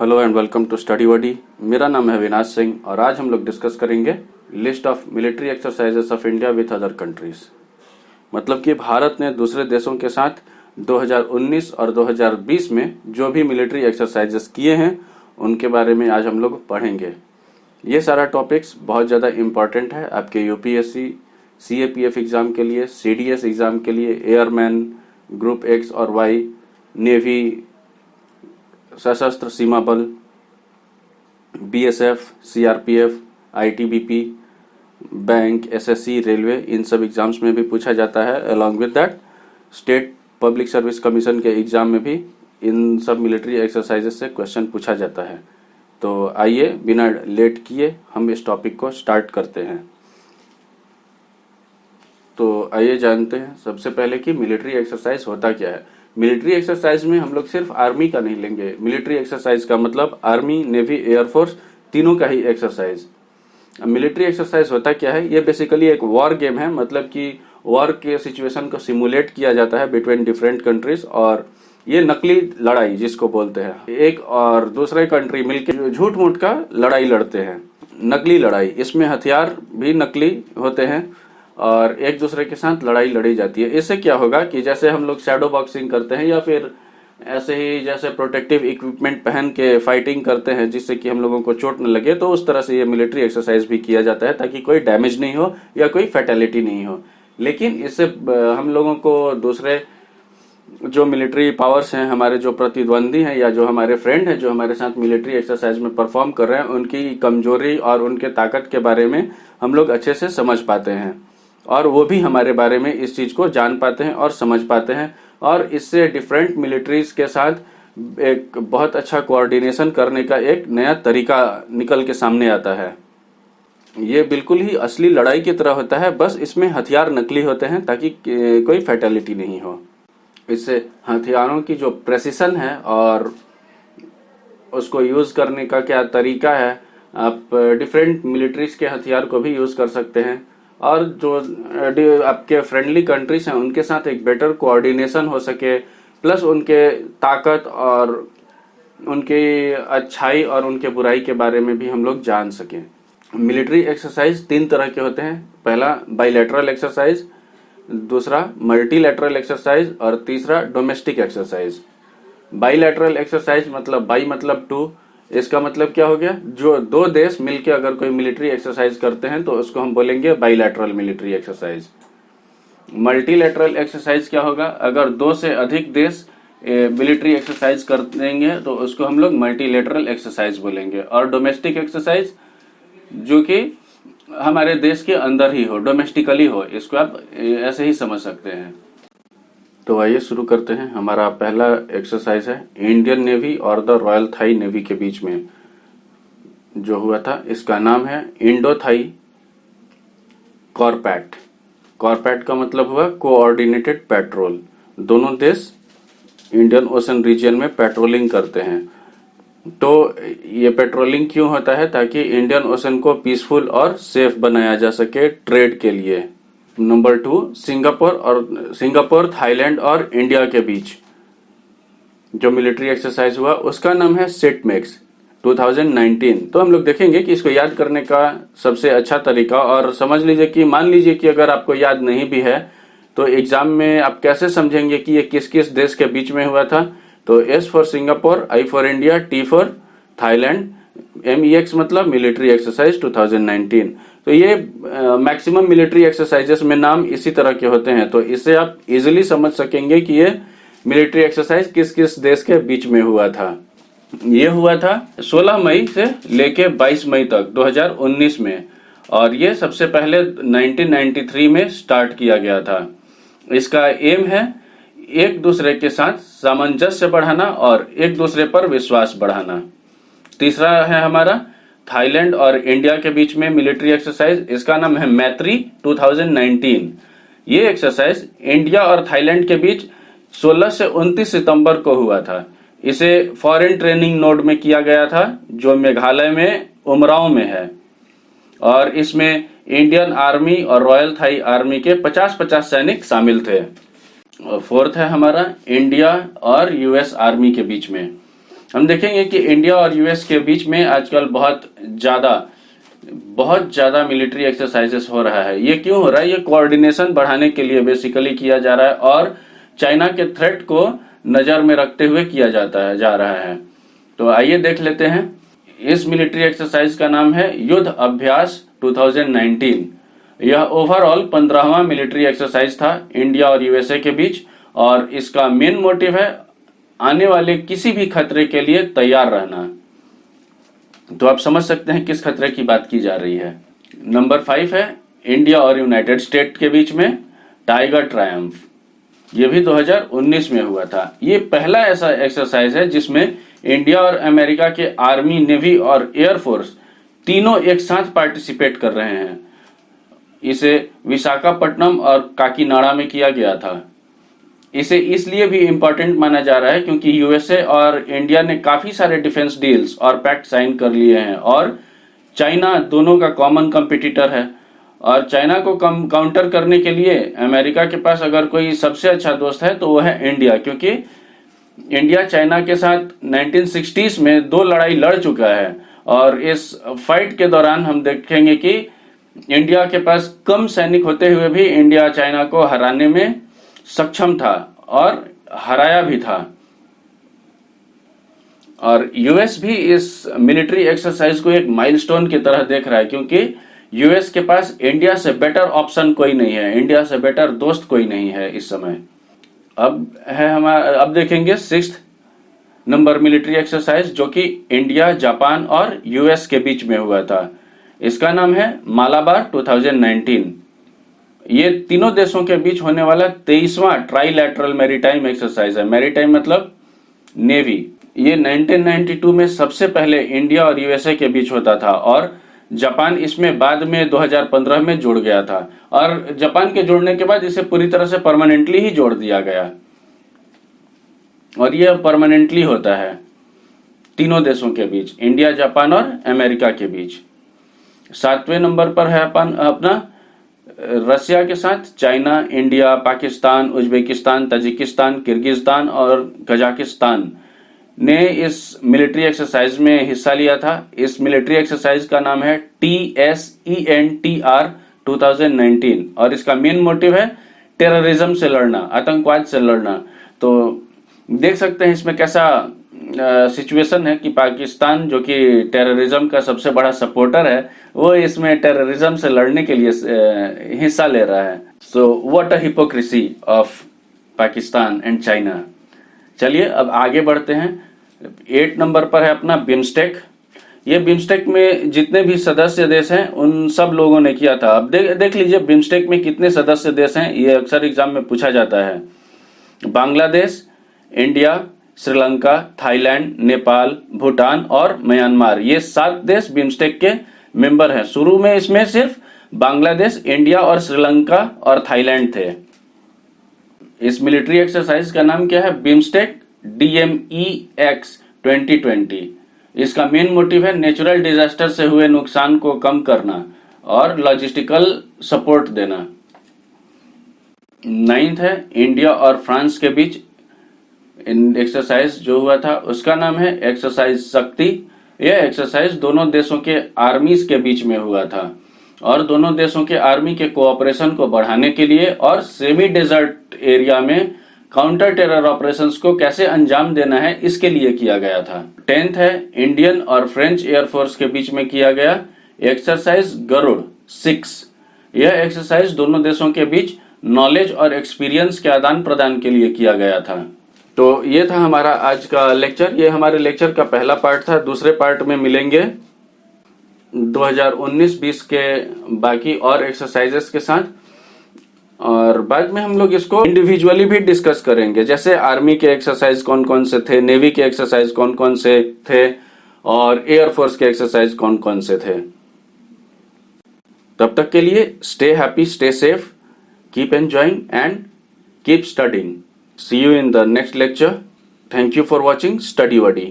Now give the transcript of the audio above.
Hello and welcome to study buddy. मेरा नाम है विनाश सिंह और आज हम लोग डिस्कस करेंगे list of military exercises of India with other countries. मतलब कि भारत ने दूसरे देशों के साथ 2019 और 2020 में जो भी मिलिट्री एक्सरसाइजेस किए हैं उनके बारे में आज हम लोग पढ़ेंगे। ये सारा टॉपिक्स बहुत ज़्यादा इम्पॉर्टेंट है आपके यूपीएससी सीएपीएफ एग्ज़ाम के लिए, सीडीएस एग्ज़ाम के लिए, एयरमैन, ग्रुप एक्स और Y, navy, Sashastra Seema Bal, BSF, CRPF, ITBP, bank, SSC, railway, इन सब एग्जाम्स में भी पूछा जाता है। Along with that state public service commission के एग्जाम में भी इन सब मिलिट्री एक्सरसाइजेस से क्वेश्चन पूछा जाता है। तो आइए बिना लेट किए हम इस टॉपिक को स्टार्ट करते हैं। तो आइए जानते हैं सबसे पहले कि मिलिट्री एक्सरसाइज होता क्या है। मिलिट्री एक्सरसाइज में हम लोग सिर्फ आर्मी का नहीं लेंगे। मिलिट्री एक्सरसाइज का मतलब आर्मी, नेवी, एयरफोर्स तीनों का ही एक्सरसाइज। मिलिट्री एक्सरसाइज होता क्या है, ये बेसिकली एक वॉर गेम है। मतलब कि वॉर के सिचुएशन को सिमुलेट किया जाता है बिटवीन डिफरेंट कंट्रीज, और ये नकली लड़ाई जिसको बोलते हैं, एक और दूसरे कंट्री मिलकर झूठ मूठ का लड़ाई लड़ते हैं, नकली लड़ाई। इसमें हथियार भी नकली होते हैं और एक दूसरे के साथ लड़ाई लड़ी जाती है। इससे क्या होगा कि जैसे हम लोग शैडो बॉक्सिंग करते हैं या फिर ऐसे ही जैसे प्रोटेक्टिव इक्विपमेंट पहन के फाइटिंग करते हैं जिससे कि हम लोगों को चोट न लगे, तो उस तरह से ये मिलिट्री एक्सरसाइज भी किया जाता है ताकि कोई डैमेज नहीं हो या कोई फैटेलिटी नहीं हो। लेकिन इससे हम लोगों को दूसरे जो मिलिट्री पावर्स हैं, हमारे जो प्रतिद्वंदी हैं या जो हमारे फ्रेंड हैं जो हमारे साथ मिलिट्री एक्सरसाइज में परफॉर्म कर रहे हैं, उनकी कमजोरी और उनके ताकत के बारे में हम लोग अच्छे से समझ पाते हैं और वो भी हमारे बारे में इस चीज को जान पाते हैं और समझ पाते हैं। और इससे डिफरेंट मिलिट्रीज के साथ एक बहुत अच्छा कोऑर्डिनेशन करने का एक नया तरीका निकल के सामने आता है। ये बिल्कुल ही असली लड़ाई की तरह होता है, बस इसमें हथियार नकली होते हैं ताकि कोई फैटेलिटी नहीं हो। इससे हथियारों की जो प्रेसिशन है और उसको यूज करने का क्या तरीका है, आप डिफरेंट मिलिट्रीज के हथियार को भी यूज कर सकते हैं और जो आपके फ्रेंडली कंट्रीज हैं उनके साथ एक बेटर कोऑर्डिनेशन हो सके, प्लस उनके ताकत और उनकी अच्छाई और उनके बुराई के बारे में भी हम लोग जान सकें। मिलिट्री एक्सरसाइज तीन तरह के होते हैं। पहला बाइलेटरल एक्सरसाइज, दूसरा मल्टीलेटरल एक्सरसाइज और तीसरा डोमेस्टिक एक्सरसाइज। बाइलेटरल एक्सरसाइज मतलब बाई मतलब टू, इसका मतलब क्या हो गया, जो दो देश मिलकर अगर कोई मिलिट्री एक्सरसाइज करते हैं तो उसको हम बोलेंगे bilateral military exercise. Multilateral exercise क्या होगा, अगर दो से अधिक देश मिलिट्री एक्सरसाइज कर देंगे तो उसको हम लोग मल्टीलेटरल एक्सरसाइज बोलेंगे। और डोमेस्टिक एक्सरसाइज जो कि हमारे देश के अंदर ही हो, डोमेस्टिकली हो, इसको आप ऐसे ही समझ सकते हैं। तो आइए शुरू करते हैं। हमारा पहला एक्सरसाइज है इंडियन नेवी और द रॉयल थाई नेवी के बीच में जो हुआ था, इसका नाम है इंडो थाई कॉर्पैट। कॉर्पैट का मतलब हुआ कोऑर्डिनेटेड पेट्रोल। दोनों देश इंडियन ओशन रीजन में पेट्रोलिंग करते हैं। तो ये पेट्रोलिंग क्यों होता है, ताकि इंडियन ओशन को पीसफुल और सेफ बनाया जा सके ट्रेड के लिए। नंबर 2, सिंगापुर, थाईलैंड और इंडिया के बीच जो मिलिट्री एक्सरसाइज हुआ उसका नाम है सिटमेक्स 2019। तो हम लोग देखेंगे कि इसको याद करने का सबसे अच्छा तरीका, और समझ लीजिए कि मान लीजिए कि अगर आपको याद नहीं भी है तो एग्जाम में आप कैसे समझेंगे कि ये किस किस देश के बीच में हुआ था। तो S for Singapore, I for India, T for Thailand, MEX मतलब मिलिट्री एक्सरसाइज 2019। तो ये मैक्सिमम मिलिट्री एक्सरसाइजेस में नाम इसी तरह के होते हैं। तो इससे आप इजीली समझ सकेंगे कि ये मिलिट्री एक्सरसाइज किस किस देश के बीच में हुआ था। ये हुआ था 16 मई से लेके 22 मई तक 2019 में, और ये सबसे पहले 1993 में स्टार्ट किया गया था। इसका एम है एक दूसरे के साथ सामंजस्य बढ़ाना और एक दूसरे पर विश्वास बढ़ाना। तीसरा है हमारा थाईलैंड और इंडिया के बीच में मिलिट्री एक्सरसाइज, इसका नाम है मैत्री 2019। ये एक्सरसाइज इंडिया और थाईलैंड के बीच 16 से 29 सितंबर को हुआ था। इसे फॉरेन ट्रेनिंग नोड में किया गया था जो मेघालय में उमराव में है, और इसमें इंडियन आर्मी और रॉयल थाई आर्मी के 50-50 सैनिक शामिल थे। और फोर्थ है हमारा इंडिया और यूएस आर्मी के बीच में। हम देखेंगे कि इंडिया और यूएस के बीच में आजकल बहुत ज्यादा मिलिट्री एक्सरसाइजेस हो रहा है। ये क्यों हो रहा है? ये कोऑर्डिनेशन बढ़ाने के लिए बेसिकली किया जा रहा है और चाइना के थ्रेट को नजर में रखते हुए किया जा रहा है। तो आइए देख लेते हैं। इस मिलिट्री एक्सरसाइज का नाम है युद्ध अभ्यास 2019। यह ओवरऑल 15वां मिलिट्री एक्सरसाइज था इंडिया और यूएसए के बीच और इसका मेन मोटिव है आने वाले किसी भी खतरे के लिए तैयार रहना। तो आप समझ सकते हैं किस खतरे की बात की जा रही है। नंबर 5 है इंडिया और यूनाइटेड स्टेट के बीच में टाइगर ट्रायम्फ। ये भी 2019 में हुआ था। ये पहला ऐसा एक्सरसाइज है जिसमें इंडिया और अमेरिका के आर्मी, नेवी और एयरफोर्स तीनों एक साथ पार्टिसिपेट कर रहे हैं। इसे विशाखापट्टनम और काकीनाडा में किया गया था। इसे इसलिए भी इम्पोर्टेंट माना जा रहा है क्योंकि यूएसए और इंडिया ने काफी सारे डिफेंस डील्स और पैक्ट साइन कर लिए हैं और चाइना दोनों का कॉमन कंपटीटर है। और चाइना को काउंटर करने के लिए अमेरिका के पास अगर कोई सबसे अच्छा दोस्त है तो वो है इंडिया, क्योंकि इंडिया चाइना के साथ 1960s में 2 लड़ाई लड़ चुका है और इस फाइट के दौरान हम देखेंगे कि इंडिया के पास कम सैनिक होते हुए भी इंडिया चाइना को हराने में सक्षम था और हराया भी था। और यूएस भी इस मिलिट्री एक्सरसाइज को एक माइलस्टोन की तरह देख रहा है क्योंकि यूएस के पास इंडिया से बेटर ऑप्शन कोई नहीं है, इंडिया से बेटर दोस्त कोई नहीं है इस समय। अब देखेंगे 6th नंबर मिलिट्री एक्सरसाइज जो कि इंडिया, जापान और यूएस के बीच में हुआ था। इसका नाम है मालाबार 2019। ये तीनों देशों के बीच होने वाला 23वां ट्राइलैटरल मैरीटाइम एक्सरसाइज है। मैरीटाइम मतलब नेवी। ये 1992 में सबसे पहले इंडिया और यूएसए के बीच होता था और जापान इसमें बाद में 2015 में जुड़ गया था और जापान के जुड़ने के बाद इसे पूरी तरह से परमानेंटली ही जोड़ दिया गया और यह परमानेंटली होता है तीनों देशों के बीच, इंडिया, जापान और अमेरिका के बीच। 7वें नंबर पर है अपना रसिया के साथ China, India, Pakistan, Uzbekistan, Tajikistan, Kyrgyzstan और कजाकिस्तान ने इस मिलिट्री एक्सरसाइज में हिस्सा लिया था। इस मिलिट्री एक्सरसाइज का नाम है TSENTR 2019 और इसका मेन मोटिव है टेररिज्म से लड़ना, आतंकवाद से लड़ना। तो देख सकते हैं इसमें कैसा सिचुएशन है कि पाकिस्तान जो कि टेररिज्म का सबसे बड़ा सपोर्टर है वो इसमें टेररिज्म से लड़ने के लिए हिस्सा ले रहा है। So what a hypocrisy of Pakistan and China. चलिए अब आगे बढ़ते हैं। 8 नंबर पर है अपना बिम्स्टेक। ये बिम्स्टेक में जितने भी सदस्य देश हैं उन सब लोगों ने किया था। अब देख लीजिए बिम्स्टेक में कितने सदस्य देश हैं, ये अक्सर एग्जाम में पूछा जाता है। बांग्लादेश, इंडिया, श्रीलंका, थाईलैंड, नेपाल, भूटान और म्यांमार, ये 7 देश बिम्स्टेक के मेंबर हैं। शुरू में इसमें सिर्फ बांग्लादेश, इंडिया और श्रीलंका और थाईलैंड थे। इस मिलिट्री एक्सरसाइज का नाम क्या है? BIMSTEC DMEX 2020। इसका मेन मोटिव है नेचुरल डिजास्टर से हुए नुकसान को कम करना और लॉजिस्टिकल सपोर्ट देना। 9th है इंडिया और फ्रांस के बीच एक्सरसाइज जो हुआ था उसका नाम है एक्सरसाइज शक्ति। यह एक्सरसाइज दोनों देशों के आर्मीज के बीच में हुआ था और दोनों देशों के आर्मी के कोऑपरेशन को बढ़ाने के लिए और सेमी डेजर्ट एरिया में काउंटर टेरर ऑपरेशंस को कैसे अंजाम देना है इसके लिए किया गया था। 10th है इंडियन और फ्रेंच एयरफोर्स के बीच में किया गया एक्सरसाइज गरुड़ 6। यह एक्सरसाइज दोनों देशों के बीच नॉलेज और एक्सपीरियंस के आदान प्रदान के लिए किया गया था। तो ये था हमारा आज का लेक्चर। ये हमारे लेक्चर का पहला पार्ट था। दूसरे पार्ट में मिलेंगे 2019-20 के बाकी और एक्सरसाइजेस के साथ और बाद में हम लोग इसको इंडिविजुअली भी डिस्कस करेंगे, जैसे आर्मी के एक्सरसाइज कौन कौन से थे, नेवी के एक्सरसाइज कौन कौन से थे और एयरफोर्स के एक्सरसाइज कौन कौन से थे। तब तक के लिए stay happy, stay safe, keep enjoying and keep studying. See you in the next lecture. Thank you for watching Study Buddy.